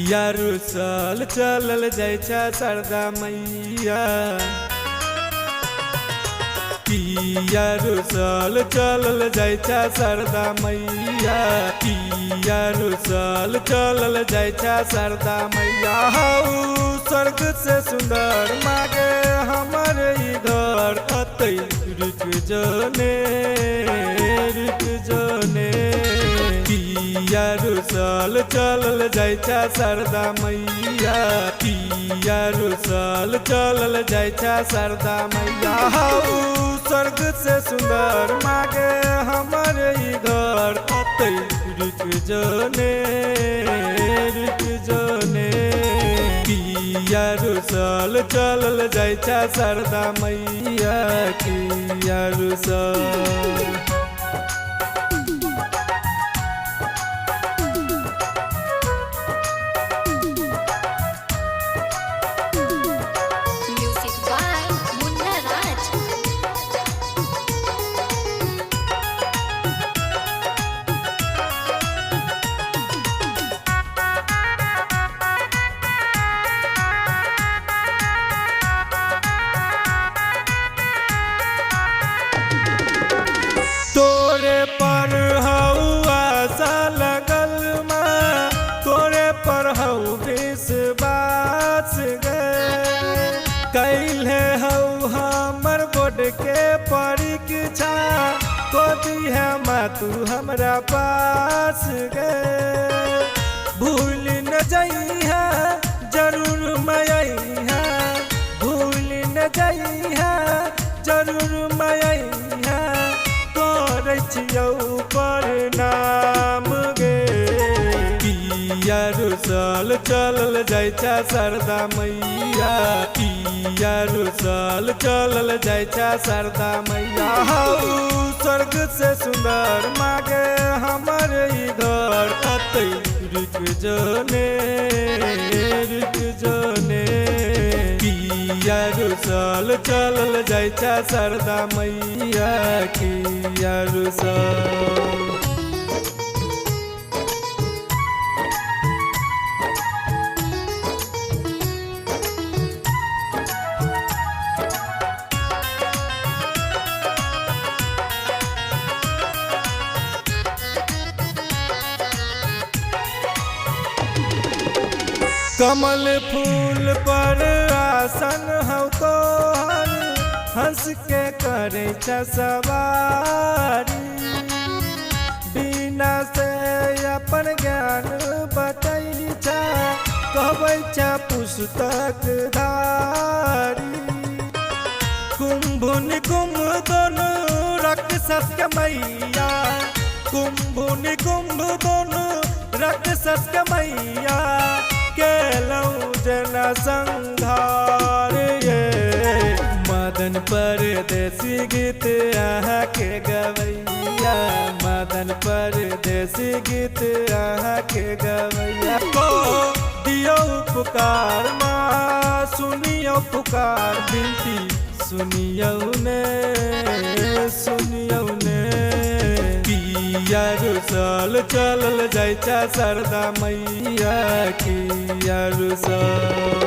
रुसल चलल जाइ छा शारदा मैया। पिया रुसल चलल जाइ छा शारदा मैया। पिया रुसल चलल जाइ छा शारदा मैया। हाउ स्वर्ग से सुंदर मागे हमर ई घर अतै रुक जने रुक जने। पिया रुसल चलल जाइ छा शारदा मैया। पिया रुसल चलल जाइ छा शारदा मैया। हाउ स्वर्ग से सुंदर मागे हमर ई घर अतै रुक जने रुक जने। पिया रुसल चलल जाइ छा शारदा मैया। पिया रुसल तोरे पर हौआ सा लगल माँ। तोरे पर हऊ विश्वास गे। कैले हऊ हमर बोर्ड के परीक्षा कदी है माँ तू हमरा पास गे। भूल न जइहा जरूर मैया। भूल न जइहा जरूर मैया। प्रणाम गे। पिया रुसल चलल जाइ छा शारदा मैया। पिया रुसल चलल जाइ छा शारदा मैया। हाउ स्वर्ग से सुंदर मागे हमर ई घर अतै रुक जने रुक जने। पिया रुसल चलल जाइ छा शारदा मैया। पिया रुसल कमल फूल पर आसन हौ तोहर। हंस के करे छा सवारी। बिना से अपन ज्ञान बतै छा कहबै छा पुस्तक धारी। कुंभ निकुंभ दोनों राक्षस के मैया। कुंभ निकुंभ दोनों राक्षस के मैया। केलऊ जना संघार ये। मदन परदेसी गीत अहाँ के गवैया। मदन परदेसी गीत अहाँ के गवैया। को दियो पुकार माँ सुनियो पुकार बिनती सुनियो ने सुनियो ने। पिया रुसल चलल जाइ छा शारदा मैया। पिया रुसल